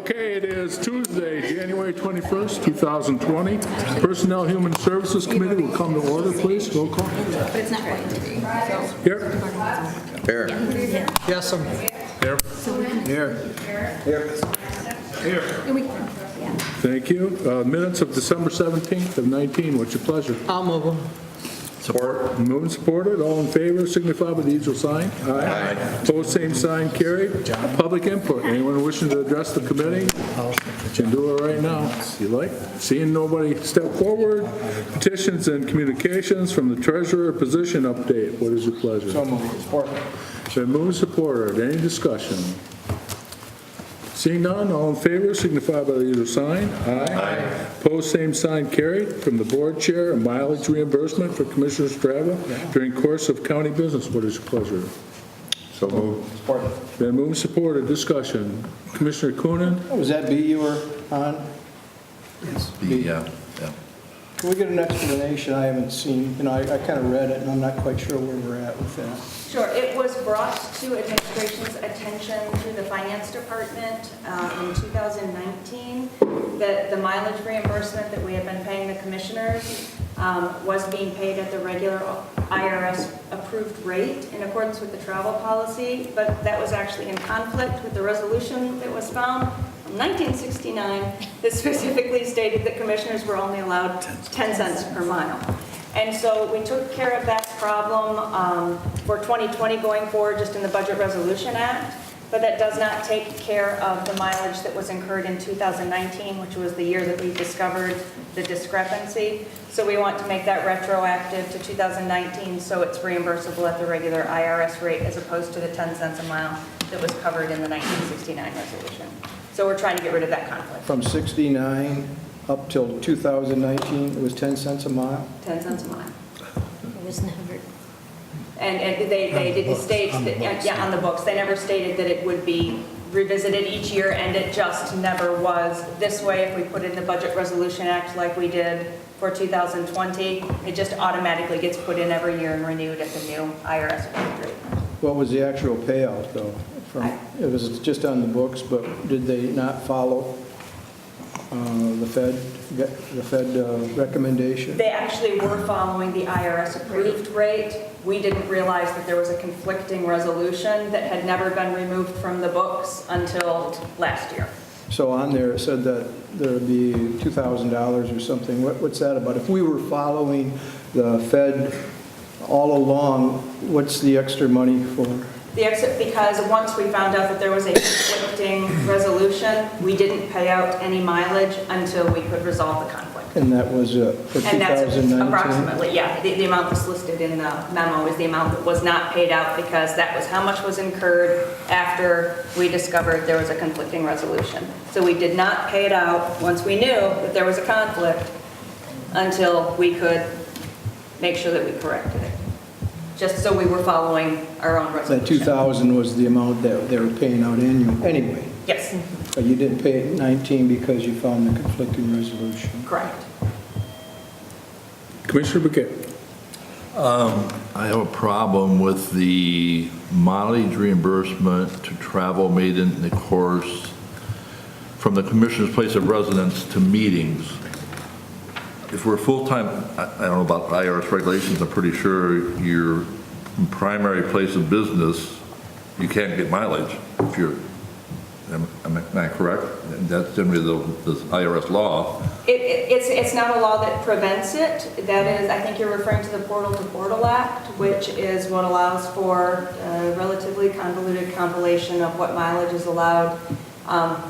Okay, it is Tuesday, January 21st, 2020. Personnel Human Services Committee will come to order, please. Roll call. But it's not ready to be. So. Here. Here. Yes, I'm Here. Here. Thank you. Minutes of December 17th of 19. What's your pleasure? I'll move them. Support. Moved and supported. All in favor, signify by the usual sign. Aye. Opposed, same sign, carried. Public input. Anyone wishing to address the committee? You can do it right now, if you like. Seeing nobody step forward. Petitions and Communications from the Treasurer, position update. What is your pleasure? So moved. Support. Been moved and supported. Any discussion? Seeing none, all in favor, signify by the usual sign. Aye. Opposed, same sign, carried. From the board chair, a mileage reimbursement for commissioners' travel during course of county business. What is your pleasure? So moved. Support. Been moved and supported. Discussion. Commissioner Coonan? Was that B you were on? Yeah. Can we get an explanation? I haven't seen, I kind of read it and I'm not quite sure where we're at with that. Sure, it was brought to administration's attention through the finance department in 2019 that the mileage reimbursement that we had been paying the commissioners was being paid at the regular IRS approved rate in accordance with the travel policy, but that was actually in conflict with the resolution that was found from 1969 that specifically stated that commissioners were only allowed 10 cents per mile. And so we took care of that problem for 2020 going forward just in the Budget Resolution Act, but that does not take care of the mileage that was incurred in 2019, which was the year that we discovered the discrepancy. So we want to make that retroactive to 2019 so it's reimbursable at the regular IRS rate as opposed to the 10 cents a mile that was covered in the 1969 resolution. So we're trying to get rid of that conflict. From 69 up till 2019, it was 10 cents a mile? 10 cents a mile. It was never. And they didn't state, that, on the books, they never stated that it would be revisited each year, and it just never was. This way, if we put in the Budget Resolution Act like we did for 2020, it just automatically gets put in every year and renewed at the new IRS rate. What was the actual payout, though? It was just on the books, but did they not follow the Fed recommendation? They actually were following the IRS approved rate. We didn't realize that there was a conflicting resolution that had never been removed from the books until last year. So on there, it said that there would be $2,000 or something. What's that about? If we were following the Fed all along, what's the extra money for? Because once we found out that there was a conflicting resolution, we didn't pay out any mileage until we could resolve the conflict. And that was for 2019? And that's approximately, yeah. The amount that's listed in the memo is the amount that was not paid out because that was how much was incurred after we discovered there was a conflicting resolution. So we did not pay it out once we knew that there was a conflict until we could make sure that we corrected it. Just so we were following our own resolution. That 2,000 was the amount that they were paying out anyway. Yes. But you didn't pay it in 19 because you found the conflicting resolution. Correct. Commissioner Burkett. I have a problem with the mileage reimbursement to travel made in the course from the commissioner's place of residence to meetings. If we're full-time, I don't know about IRS regulations, I'm pretty sure your primary place of business, you can't get mileage if you're, am I correct? That's generally the IRS law. It's not a law that prevents it. That is, I think you're referring to the Portal to Portal Act, which is what allows for a relatively convoluted compilation of what mileage is allowed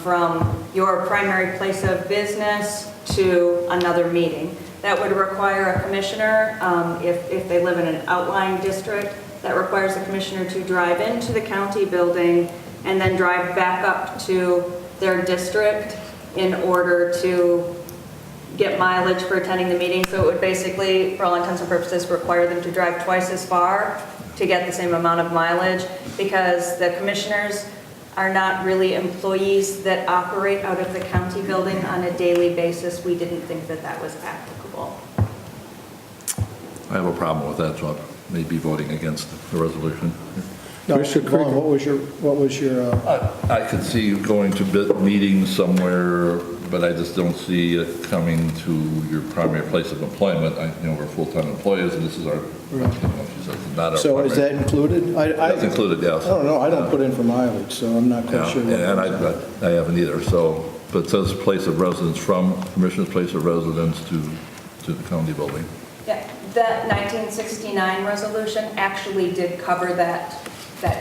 from your primary place of business to another meeting. That would require a commissioner, if they live in an outlying district, that requires the commissioner to drive into the county building and then drive back up to their district in order to get mileage for attending the meeting. So it would basically, for all intents and purposes, require them to drive twice as far to get the same amount of mileage because the commissioners are not really employees that operate out of the county building on a daily basis. We didn't think that that was applicable. I have a problem with that, so I may be voting against the resolution. No, Commissioner Vaughn, Krieger. what was your, I could see you going to meetings somewhere, but I just don't see it coming to your primary place of employment. We're full-time employees, and this is our, she says, not our so is that primary. included? That's included, yes. I don't know, I don't put in for mileage, so I'm not quite Yeah, sure. what and goes on. I haven't either, so, but it says place of residence from, Commissioner's place of residence to the county building. Yeah, that 1969 resolution actually did cover that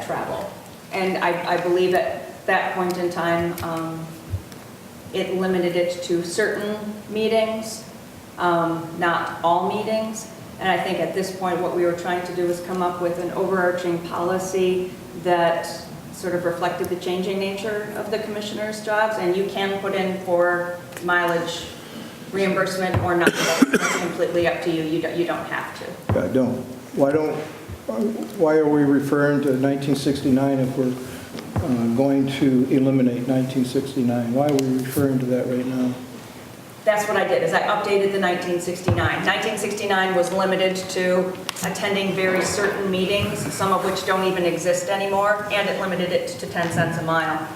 travel. And I believe at that point in time, it limited it to certain meetings, not all meetings. And I think at this point, what we were trying to do was come up with an overarching policy that sort of reflected the changing nature of the commissioner's jobs. And you can put in for mileage reimbursement or not. That's completely up to you. You don't have to. I don't. Why are we referring to 1969 if we're going to eliminate 1969? Why are we referring to that right now? That's what I did, is I updated the 1969. 1969 was limited to attending very certain meetings, some of which don't even exist anymore, and it limited it to 10 cents a mile.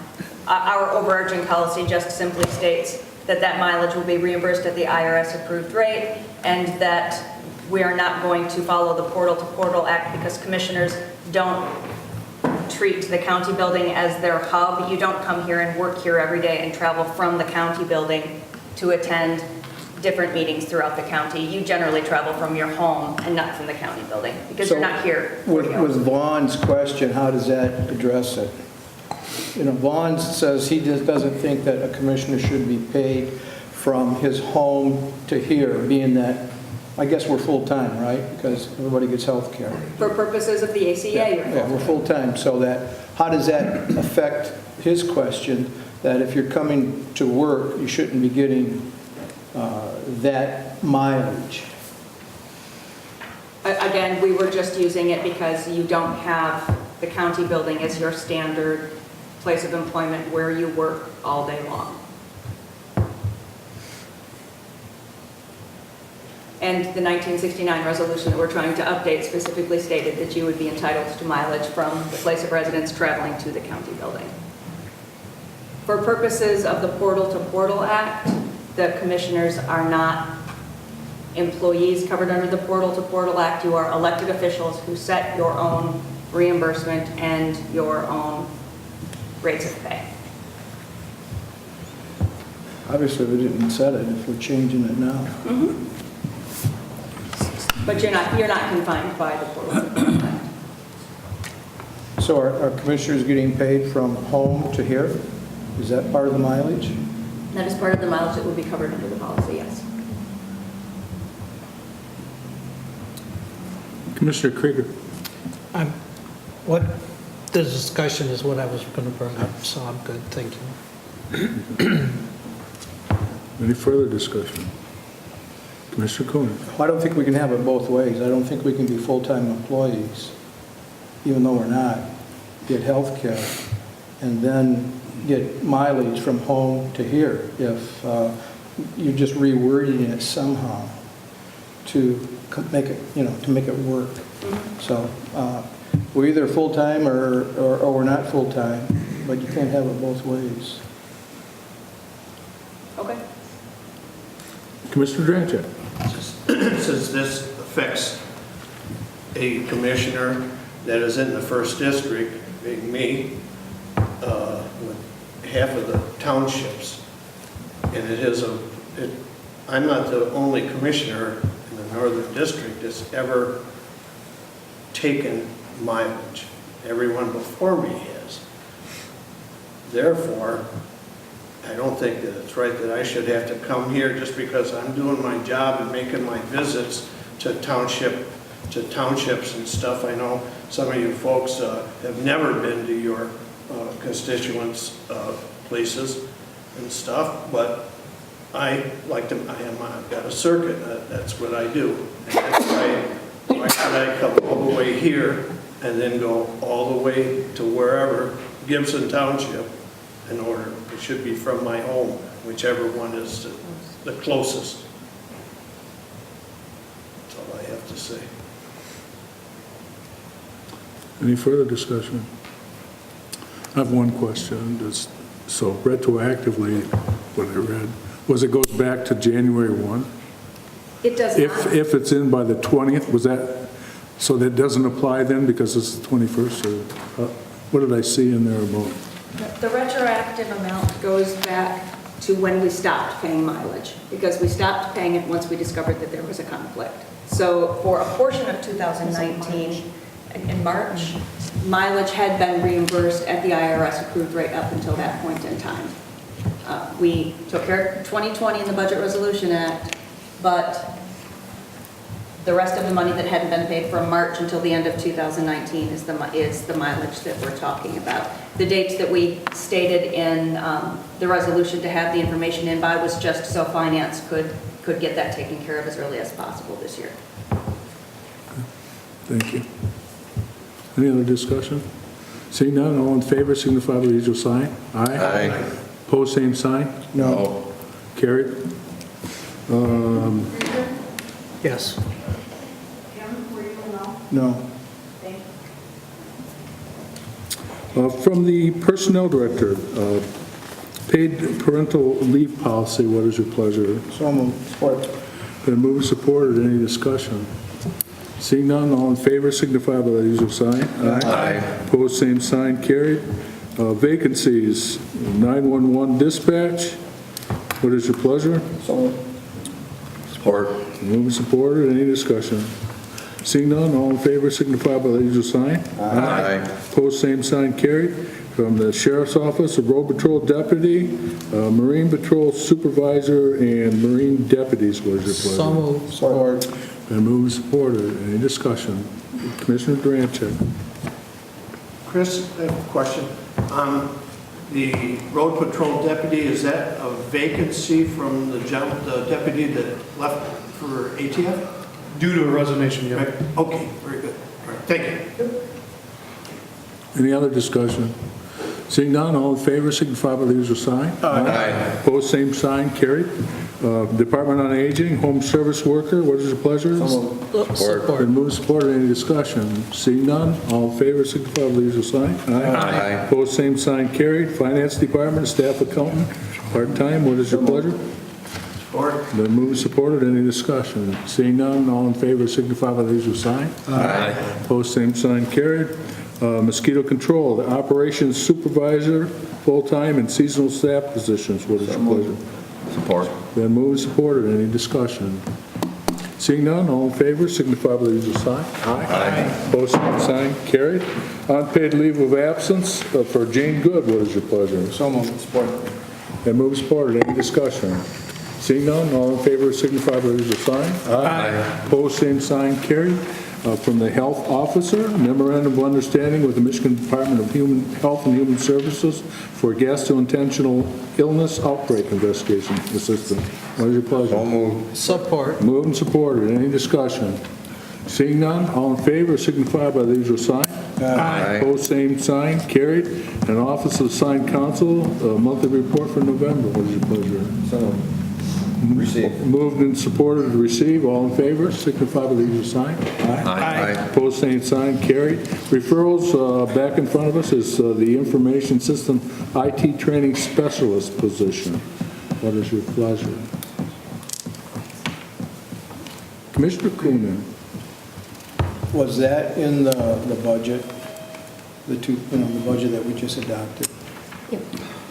Our overarching policy just simply states that mileage will be reimbursed at the IRS-approved rate, and that we are not going to follow the Portal-to-Portal Act because commissioners don't treat the county building as their hub. You don't come here and work here every day and travel from the county building to attend different meetings throughout the county. You generally travel from your home and not from the county building because you're not here. With Vaughn's question, how does that address it? Vaughn says he just doesn't think that a commissioner should be paid from his home to here, being that, I guess we're full-time, right? Because everybody gets health care. For purposes of the ACA, you're Yeah, we're full-time, so how does that affect his question that if you're coming to work, you shouldn't be getting that mileage? Again, we were just using it because you don't have the county building as your standard place of employment where you work all day long. And the 1969 resolution that we're trying to update specifically stated that you would be entitled to mileage from the place of residence traveling to the county building. For purposes of the Portal-to-Portal Act, the commissioners are not employees covered under the Portal-to-Portal Act. You are elected officials who set your own reimbursement and your own rates of pay. Obviously, we didn't set it if we're changing it now. Mm-hmm. But you're not confined by the Portal-to-Portal Act. So are commissioners getting paid from home to here? Is that part of the mileage? That is part of the mileage that would be covered under the policy, yes. Commissioner Krieger. What the discussion is what I was going to bring up, so I'm good, thank you. Any further discussion? Commissioner Coon. I don't think we can have it both ways. I don't think we can be full-time employees, even though we're not, get health care, and then get mileage from home to here if you're just rewording it somehow to make it work. So we're either full-time or we're not full-time, but you can't have it both ways. Okay. Commissioner Dranchak. Since this affects a commissioner that is in the first district, being me, with half of the townships, and I'm not the only commissioner in the northern district that's ever taken mileage. Everyone before me has. Therefore, I don't think that it's right that I should have to come here just because I'm doing my job and making my visits to townships and stuff. I know some of you folks have never been to your constituents' places and stuff, but I've got a circuit. That's what I do. And that's why should I come all the way here and then go all the way to wherever, Gibson Township, in order? It should be from my home, whichever one is the closest. That's all I have to say. Any further discussion? I have one question. So retroactively, what I read, was it goes back to January 1? It does not. If it's in by the 20th, was that, so that doesn't apply then because it's the 21st? Or what did I see in there about? The retroactive amount goes back to when we stopped paying mileage, because we stopped paying it once we discovered that there was a conflict. So for a portion of 2019, in March, mileage had been reimbursed at the IRS approved rate up until that point in time. We took care of 2020 in the Budget Resolution Act, but the rest of the money that hadn't been paid from March until the end of 2019 is the mileage that we're talking about. The dates that we stated in the resolution to have the information in by was just so finance could get that taken care of as early as possible this year. Thank you. Any other discussion? Seeing none, all in favor signify by the usual sign. Aye. Pose same sign. No. Carried. Yes. No. From the Personnel Director, paid parental leave policy, what is your pleasure? So moved. Support. Been moved and supported. Any discussion? Seeing none, all in favor signify by the usual sign. Aye. Pose same sign. Carried. Vacancies, 911 dispatch. What is your pleasure? So moved. Support. Moved and supported. Any discussion? Seeing none, all in favor signify by the usual sign. Aye. Opposed, same sign. Carried. From the Sheriff's Office, a Road Patrol Deputy, Marine Patrol Supervisor, and Marine Deputies. What is your pleasure? So moved. Support. Been moved and supported. Any discussion? Commissioner Durancheck. Chris, I have a question. The road patrol deputy, is that a vacancy from the deputy that left for ATF? Due to a resignation, yeah. Right. Okay, very good. All right, thank you. Any other discussion? Seeing none, all in favor signify by the usual sign. Aye. Opposed, same sign. Carried. Department on Aging, Home Service Worker, what is your pleasure? Support. Been moved and supported. Any discussion? Seeing none, all in favor signify by the usual sign. Aye. Opposed, same sign. Carried. Finance Department, Staff Accountant, part-time, what is your pleasure? Support. Been moved and supported. Any discussion? Seeing none, all in favor signify by the usual sign. Aye. Opposed, same sign. Carried. Mosquito Control, the Operations Supervisor, full-time and seasonal staff positions, what is your pleasure? Support. Been moved and supported. Any discussion? Seeing none, all in favor signify by the usual sign. Aye. Opposed, same sign. Carried. Unpaid leave of absence for Jane Good, what is your pleasure? So moved. Support. Been moved and supported. Any discussion? Seeing none, all in favor signify by the usual sign. Aye. Opposed, same sign. Carried. From the Health Officer, memorandum of understanding with the Michigan Department of Health and Human Services for gastrointestinal illness outbreak investigation assistant. What is your pleasure? So moved. Support. Moved and supported. Any discussion? Seeing none, all in favor signify by the usual sign. Aye. Opposed, same sign. Carried. And Office of Assigned Counsel, monthly report for November. What is your pleasure? So receive. Moved and supported to receive. All in favor signify by the usual sign. Aye. Opposed, same sign. Carried. Referrals, back in front of us is the Information System IT Training Specialist position. What is your pleasure? Commissioner Coonan. Was that in the budget, the budget that we just adopted? Yep.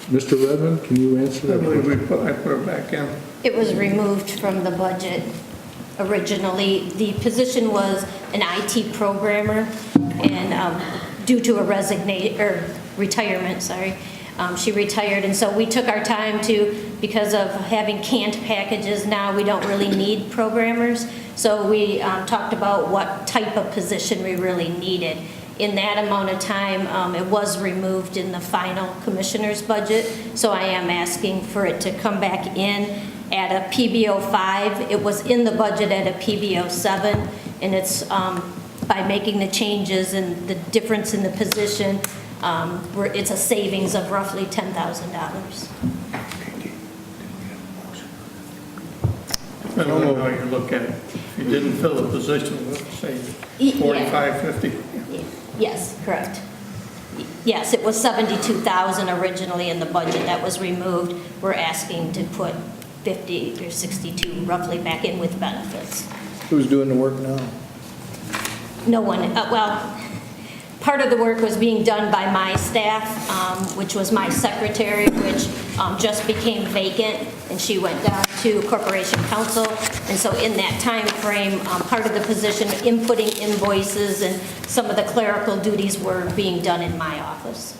Mr. Redmond, can you answer I that? believe I put it back in. It was removed from the budget originally. The position was an IT programmer, and due to a retirement, she retired, and so we took our time because of having canned packages now, we don't really need programmers, so we talked about what type of position we really needed. In that amount of time, it was removed in the final commissioner's budget, so I am asking for it to come back in at a PBO 5. It was in the budget at a PBO 7, and it's by making the changes and the difference in the position, it's a savings of roughly $10,000. Depending on how you look at it. If you didn't fill the position, let's say Yeah. 45, 50. Yes, correct. Yes, it was 72,000 originally in the budget that was removed. We're asking to put 50 or 62 roughly back in with benefits. Who's doing the work now? No one, well, part of the work was being done by my staff, which was my secretary, which just became vacant, and she went down to Corporation Counsel. And so in that time frame, part of the position, inputting invoices and some of the clerical duties were being done in my office.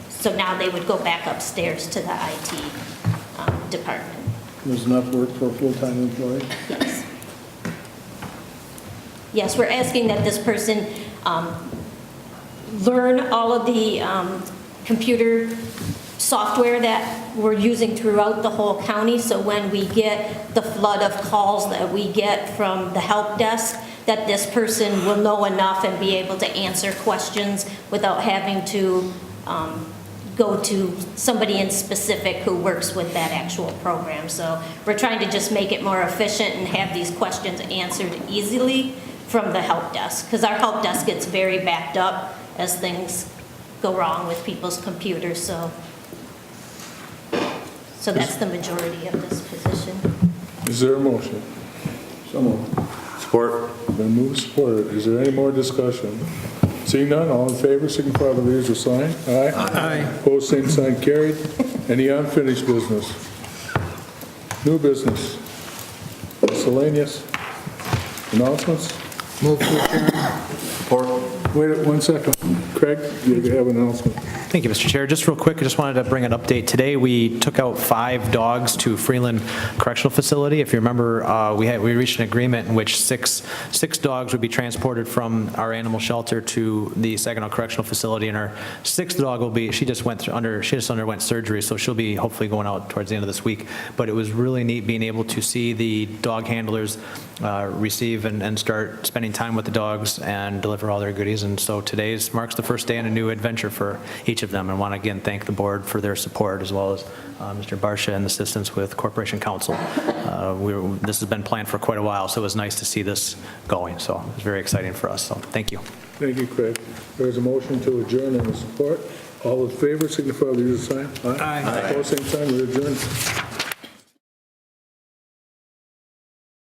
So now they would go back upstairs to the IT department. There's enough work for a full-time employee? Yes. Yes, we're asking that this person learn all of the computer software that we're using throughout the whole county, so when we get the flood of calls that we get from the help desk, that this person will know enough and be able to answer questions without having to go to somebody in specific who works with that actual program. So we're trying to just make it more efficient and have these questions answered easily from the help desk, because our help desk gets very backed up as things go wrong with people's computers, so that's the majority of this position. Is there a motion? So moved. Support. Been moved, supported. Is there any more discussion? Seeing none, all in favor, signify by the usual sign. Aye. Aye. Opposed, same sign, carried. Any unfinished business? New business? Miscellaneous? Announcements? Move to adjourn. Support. Wait 1 second. Craig, you have an announcement. Thank you, Mr. Chair. Just real quick, I just wanted to bring an update. Today, we took out 5 dogs to Freeland Correctional Facility. If you remember, we reached an agreement in which six dogs would be transported from our animal shelter to the Saginaw Correctional Facility, and our 6th dog will be, she just underwent surgery, so she'll be hopefully going out towards the end of this week. But it was really neat being able to see the dog handlers receive and start spending time with the dogs and deliver all their goodies. And so today marks the first day in a new adventure for each of them. And I want to again thank the board for their support, as well as Mr. Barsha and assistance with Corporation Counsel. This has been planned for quite a while, so it was nice to see this going. So it's very exciting for us. So thank you. Thank you, Craig. There's a motion to adjourn and a support. All in favor, signify by the usual sign. Aye. Opposed, same sign, we adjourn.